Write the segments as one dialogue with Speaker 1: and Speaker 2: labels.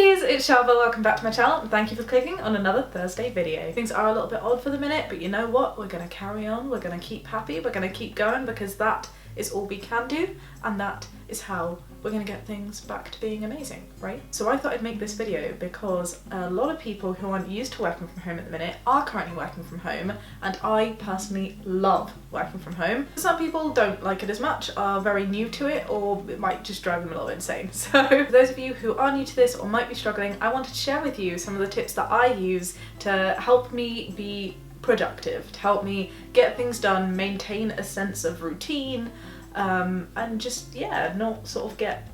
Speaker 1: Hey, it's Shaaba, welcome back to my channel and thank you for clicking on another Thursday video. Things are a little bit odd for the minute, but you know what? We're going to carry on, we're going to keep happy, we're going to keep going because that is all we can do and that is how we're going to get things back to being amazing, right? So I thought I'd make this video because a lot of people who aren't used to working from home at the minute are currently working from home, and I personally love working from home. Some people don't like it as much, are very new to it, or it might just drive them a little insane. So for those of you who are new to this or might be struggling, I wanted to share with you some of the tips that I use to help me be productive, to help me get things done, maintain a sense of routine, and just, yeah, not sort of get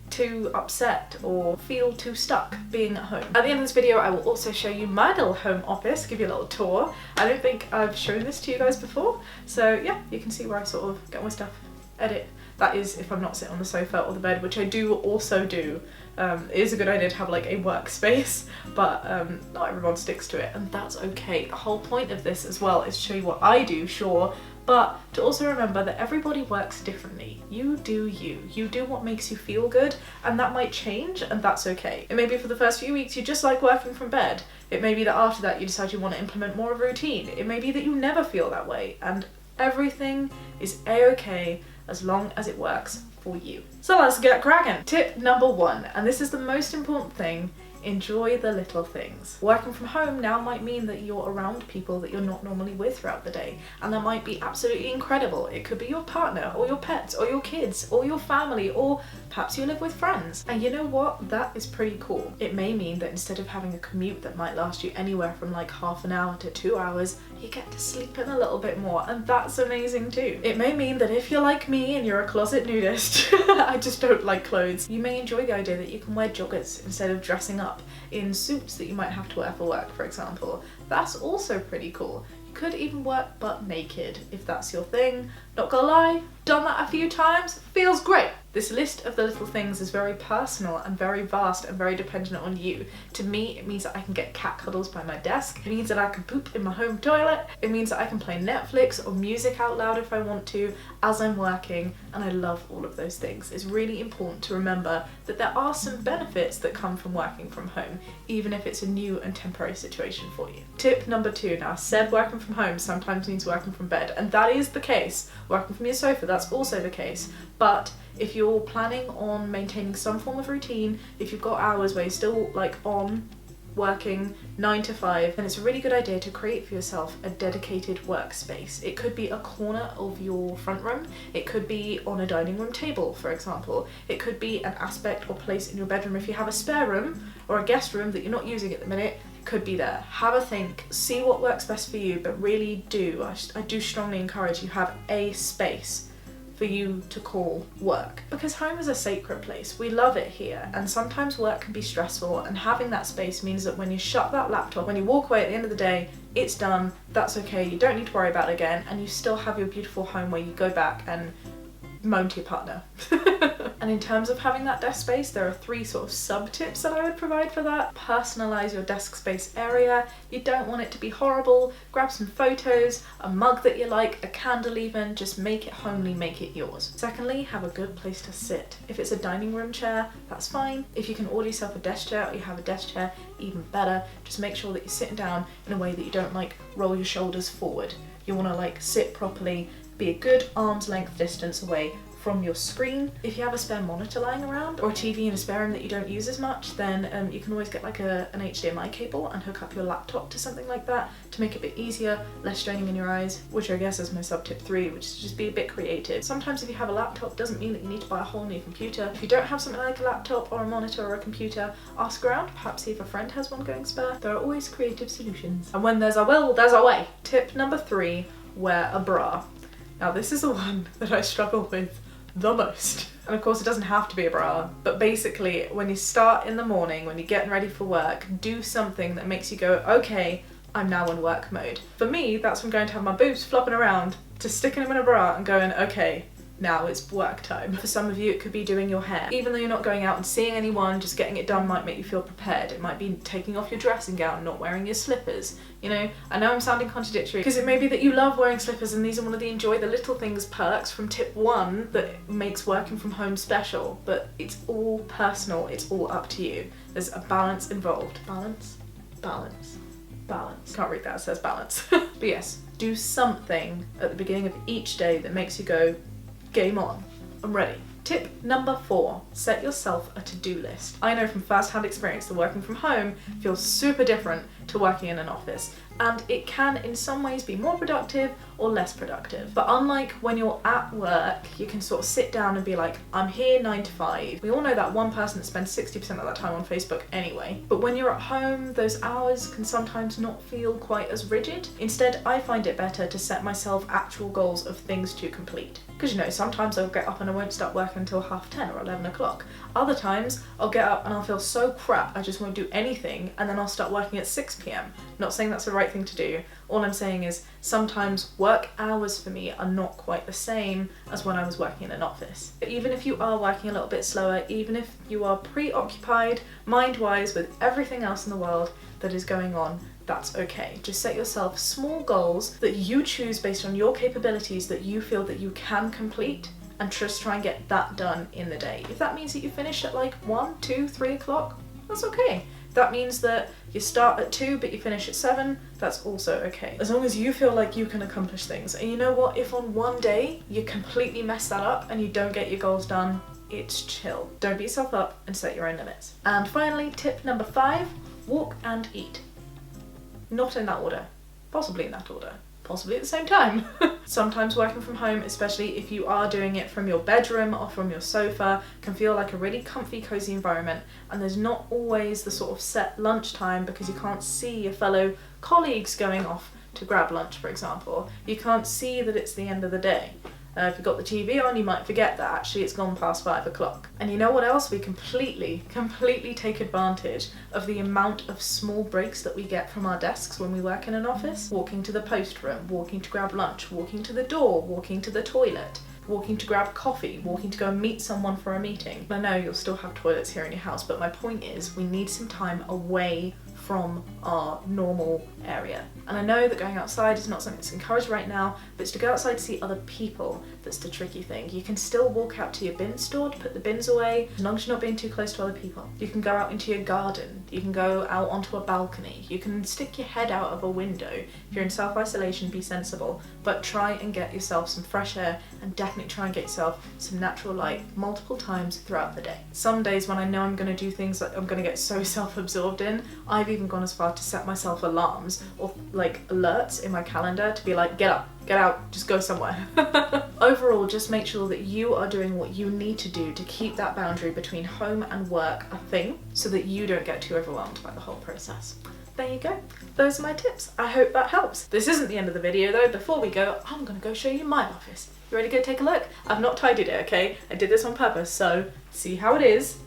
Speaker 1: too upset or feel too stuck being at home. At the end of this video I will also show you my little home office, give you a little tour. I don't think I've shown this to you guys before, so yeah, you can see where I sort of get my stuff, edit. That is if I'm not sitting on the sofa or the bed, which I do also do. It is a good idea to have like a workspace, but not everyone sticks to it, and that's okay. The whole point of this as well is to show you what I do, sure, but to also remember that everybody works differently. You do you. You do what makes you feel good, and that might change, and that's okay. It may be for the first few weeks you just like working from bed. It may be that after that you decide you want to implement more of a routine. It may be that you never feel that way, and everything is a-okay as long as it works for you. So let's get cracking. Tip number 1, and this is the most important thing: enjoy the little things. Working from home now might mean that you're around people that you're not normally with throughout the day, and that might be absolutely incredible. It could be your partner or your pets or your kids or your family, or perhaps you live with friends. And you know what? That is pretty cool. It may mean that instead of having a commute that might last you anywhere from like half an hour to 2 hours, you get to sleep in a little bit more, and that's amazing too. It may mean that if you're like me and you're a closet nudist, I just don't like clothes, you may enjoy the idea that you can wear joggers instead of dressing up in suits that you might have to wear for work, for example. That's also pretty cool. You could even work butt naked if that's your thing. Not gonna lie, done that a few times, feels great. This list of the little things is very personal and very vast and very dependent on you. To me, it means that I can get cat cuddles by my desk. It means that I can poop in my home toilet. It means that I can play Netflix or music out loud if I want to as I'm working, and I love all of those things. It's really important to remember that there are some benefits that come from working from home, even if it's a new and temporary situation for you. Tip number 2, now I said working from home sometimes means working from bed, and that is the case. Working from your sofa, that's also the case. But if you're planning on maintaining some form of routine, if you've got hours where you're still like on working 9 to 5, then it's a really good idea to create for yourself a dedicated workspace. It could be a corner of your front room, it could be on a dining room table, for example. It could be an aspect or place in your bedroom. If you have a spare room or a guest room that you're not using at the minute, it could be there. Have a think, see what works best for you, but really do, I do strongly encourage you have a space for you to call work, because home is a sacred place. We love it here, and sometimes work can be stressful, and having that space means that when you shut that laptop, when you walk away at the end of the day, it's done, that's okay, you don't need to worry about it again, and you still have your beautiful home where you go back and moan to your partner. And in terms of having that desk space, there are 3 sort of sub tips that I would provide for that. Personalize your desk space area. You don't want it to be horrible. Grab some photos, a mug that you like, a candle even, just make it homely, make it yours. Secondly, have a good place to sit. If it's a dining room chair, that's fine. If you can order yourself a desk chair or you have a desk chair, even better. Just make sure that you're sitting down in a way that you don't like roll your shoulders forward. You want to like sit properly, be a good arm's length distance away from your screen. If you have a spare monitor lying around or a TV in a spare room that you don't use as much, then you can always get like an HDMI cable and hook up your laptop to something like that to make it a bit easier, less straining in your eyes, which I guess is my sub tip 3, which is just be a bit creative. Sometimes if you have a laptop, doesn't mean that you need to buy a whole new computer. If you don't have something like a laptop or a monitor or a computer, ask around, perhaps see if a friend has one going spare. There are always creative solutions. And when there's a will, there's a way. Tip number 3, wear a bra. Now this is the one that I struggle with the most. And of course it doesn't have to be a bra, but basically when you start in the morning, when you're getting ready for work, do something that makes you go, okay, I'm now in work mode. For me, that's from going to have my boobs flopping around to sticking them in a bra and going, okay, now it's work time. For some of you, it could be doing your hair. Even though you're not going out and seeing anyone, just getting it done might make you feel prepared. It might be taking off your dressing gown, not wearing your slippers. You know, I know I'm sounding contradictory because it may be that you love wearing slippers and these are one of the enjoy the little things perks from tip 1 that makes working from home special, but it's all personal, it's all up to you. There's a balance involved. Balance? Balance. Balance. Can't read that, it says balance. But yes, do something at the beginning of each day that makes you go, game on, I'm ready. Tip number 4, set yourself a to-do list. I know from first-hand experience that working from home feels super different to working in an office, and it can in some ways be more productive or less productive. But unlike when you're at work, you can sort of sit down and be like, I'm here 9 to 5. We all know that one person that spends 60% of that time on Facebook anyway. But when you're at home, those hours can sometimes not feel quite as rigid. Instead, I find it better to set myself actual goals of things to complete. Because you know, sometimes I'll get up and I won't start working until 10:30 or 11 o'clock. Other times I'll get up and I'll feel so crap I just won't do anything, and then I'll start working at 6 p.m. Not saying that's the right thing to do. All I'm saying is sometimes work hours for me are not quite the same as when I was working in an office. But even if you are working a little bit slower, even if you are preoccupied mind-wise with everything else in the world that is going on, that's okay. Just set yourself small goals that you choose based on your capabilities that you feel that you can complete, and just try and get that done in the day. If that means that you finish at like 1, 2, 3 o'clock, that's okay. If that means that you start at 2 but you finish at 7, that's also okay. As long as you feel like you can accomplish things. And you know what, if on one day you completely mess that up and you don't get your goals done, it's chill. Don't beat yourself up and set your own limits. And finally, tip number 5, walk and eat. Not in that order, possibly in that order. Possibly at the same time. Sometimes working from home, especially if you are doing it from your bedroom or from your sofa, can feel like a really comfy, cozy environment, and there's not always the sort of set lunch time because you can't see your fellow colleagues going off to grab lunch, for example. You can't see that it's the end of the day. If you've got the TV on, you might forget that actually it's gone past 5 o'clock. And you know what else? We completely take advantage of the amount of small breaks that we get from our desks when we work in an office. Walking to the post room, walking to grab lunch, walking to the door, walking to the toilet, walking to grab coffee, walking to go and meet someone for a meeting. I know you'll still have toilets here in your house, but my point is we need some time away from our normal area. And I know that going outside is not something that's encouraged right now, but it's to go outside to see other people that's the tricky thing. You can still walk out to your bin store to put the bins away, as long as you're not being too close to other people. You can go out into your garden, you can go out onto a balcony, you can stick your head out of a window. If you're in self-isolation, be sensible, but try and get yourself some fresh air, and definitely try and get yourself some natural light multiple times throughout the day. Some days when I know I'm going to do things that I'm going to get so self-absorbed in, I've even gone as far to set myself alarms or like alerts in my calendar to be like, get up, get out, just go somewhere. Overall, just make sure that you are doing what you need to do to keep that boundary between home and work a thing, so that you don't get too overwhelmed by the whole process. There you go. Those are my tips. I hope that helps. This isn't the end of the video though. Before we go, I'm gonna go show you my office. You ready to go take a look? I've not tidied it, okay? I did this on purpose, so see how it is,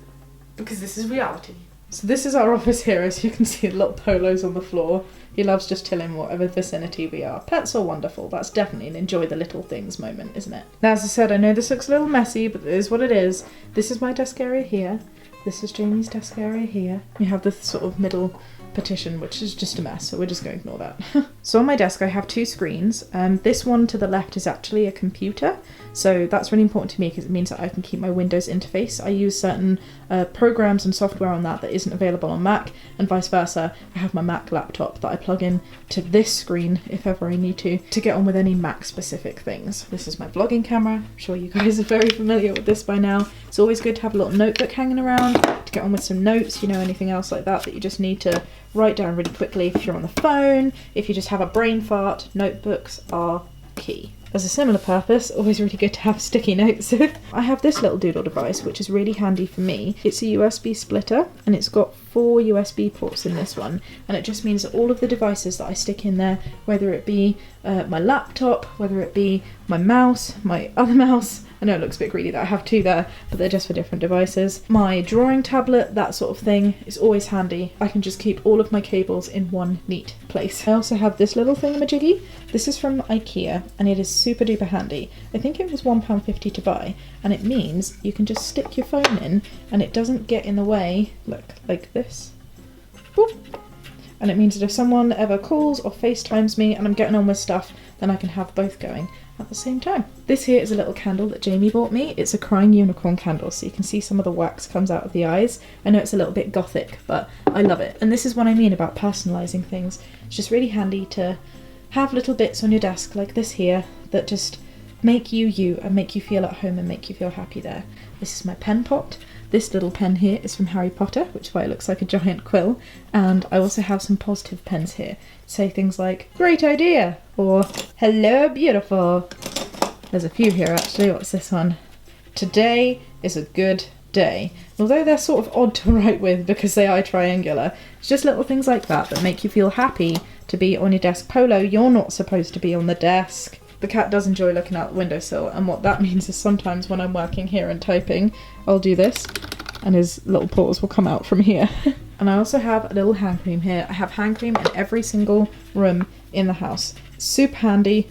Speaker 1: because this is reality. So this is our office here. As you can see, a lot of polos on the floor. He loves just chilling in whatever vicinity we are. Pets are wonderful. That's definitely an enjoy the little things moment, isn't it? Now, as I said, I know this looks a little messy, but it is what it is. This is my desk area here. This is Jamie's desk area here. We have this sort of middle partition, which is just a mess, so we're just going to ignore that. So on my desk I have 2 screens. This one to the left is actually a computer, so that's really important to me because it means that I can keep my Windows interface. I use certain programs and software on that isn't available on Mac, and vice versa. I have my Mac laptop that I plug in to this screen if ever I need to get on with any Mac specific things. This is my vlogging camera. I'm sure you guys are very familiar with this by now. It's always good to have a little notebook hanging around to get on with some notes, you know, anything else like that you just need to write down really quickly if you're on the phone, if you just have a brain fart. Notebooks are key. As a similar purpose, always really good to have sticky notes. I have this little doodle device, which is really handy for me. It's a USB splitter, and it's got 4 USB ports in this one, and it just means that all of the devices that I stick in there, whether it be my laptop, whether it be my mouse, my other mouse, I know it looks a bit greedy that I have two there, but they're just for different devices. My drawing tablet, that sort of thing, is always handy. I can just keep all of my cables in one neat place. I also have this little thingamajiggy. This is from IKEA and it is super duper handy. I think it was £1.50 to buy, and it means you can just stick your phone in and it doesn't get in the way, look, like this. Boop. And it means that if someone ever calls or FaceTimes me and I'm getting on with stuff, then I can have both going at the same time. This here is a little candle that Jamie bought me. It's a crying unicorn candle, so you can see some of the wax comes out of the eyes. I know it's a little bit gothic, but I love it. And this is what I mean about personalising things. It's just really handy to have little bits on your desk like this here that just make you you and make you feel at home and make you feel happy there. This is my pen pot. This little pen here is from Harry Potter, which is why it looks like a giant quill. And I also have some positive pens here. Say things like, great idea, or hello beautiful. There's a few here actually. What's this one? Today is a good day. Although they're sort of odd to write with because they are triangular, it's just little things like that that make you feel happy to be on your desk. Polo, you're not supposed to be on the desk. The cat does enjoy looking out the windowsill, and what that means is sometimes when I'm working here and typing, I'll do this and his little paws will come out from here. And I also have a little hand cream here. I have hand cream in every single room in the house. Super handy.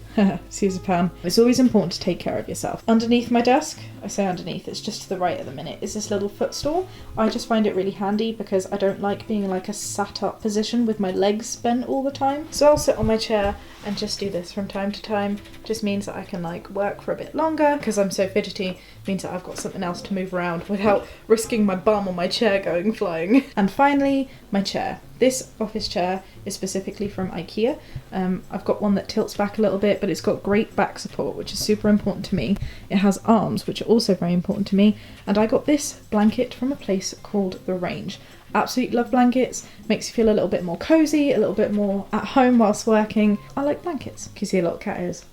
Speaker 1: Caesar pan. It's always important to take care of yourself. Underneath my desk, I say underneath, it's just to the right at the minute, is this little footstool. I just find it really handy because I don't like being in like a sat up position with my legs bent all the time. So I'll sit on my chair and just do this from time to time. Just means that I can like work for a bit longer because I'm so fidgety. It means that I've got something else to move around without risking my bum on my chair going flying. And finally, my chair. This office chair is specifically from IKEA. I've got one that tilts back a little bit, but it's got great back support, which is super important to me. It has arms, which are also very important to me. And I got this blanket from a place called The Range. Absolutely love blankets. Makes you feel a little bit more cozy, a little bit more at home whilst working. I like blankets. Can you see a little cat ears?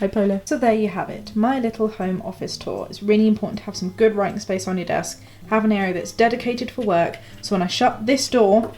Speaker 1: Hi Polo. So there you have it, my little home office tour. It's really important to have some good writing space on your desk, have an area that's dedicated for work, so when I shut this door,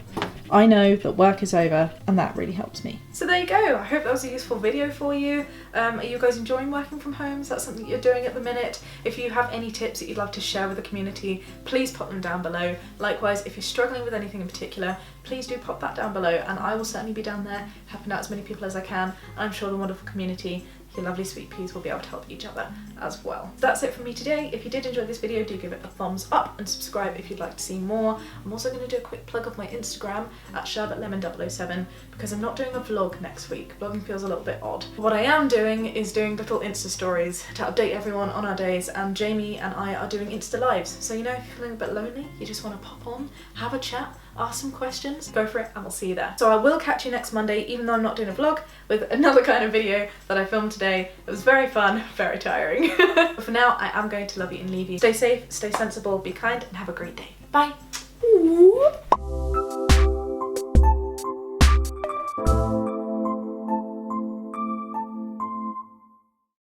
Speaker 1: I know that work is over, and that really helps me. So there you go, I hope that was a useful video for you. Are you guys enjoying working from home? Is that something you're doing at the minute? If you have any tips that you'd love to share with the community, please pop them down below. Likewise, if you're struggling with anything in particular, please do pop that down below, and I will certainly be down there helping out as many people as I can. I'm sure the wonderful community, your lovely sweet peas, will be able to help each other as well. That's it from me today. If you did enjoy this video, do give it a thumbs up and subscribe if you'd like to see more. I'm also going to do a quick plug of my Instagram at ShaabaLemon007 because I'm not doing a vlog next week. Vlogging feels a little bit odd. What I am doing is doing little Insta stories to update everyone on our days, and Jamie and I are doing Insta lives. So you know, if you're feeling a bit lonely, you just want to pop on, have a chat, ask some questions, go for it, and we'll see you there. So I will catch you next Monday, even though I'm not doing a vlog, with another kind of video that I filmed today. It was very fun, very tiring. But for now, I am going to love you and leave you. Stay safe, stay sensible, be kind, and have a great day. Bye!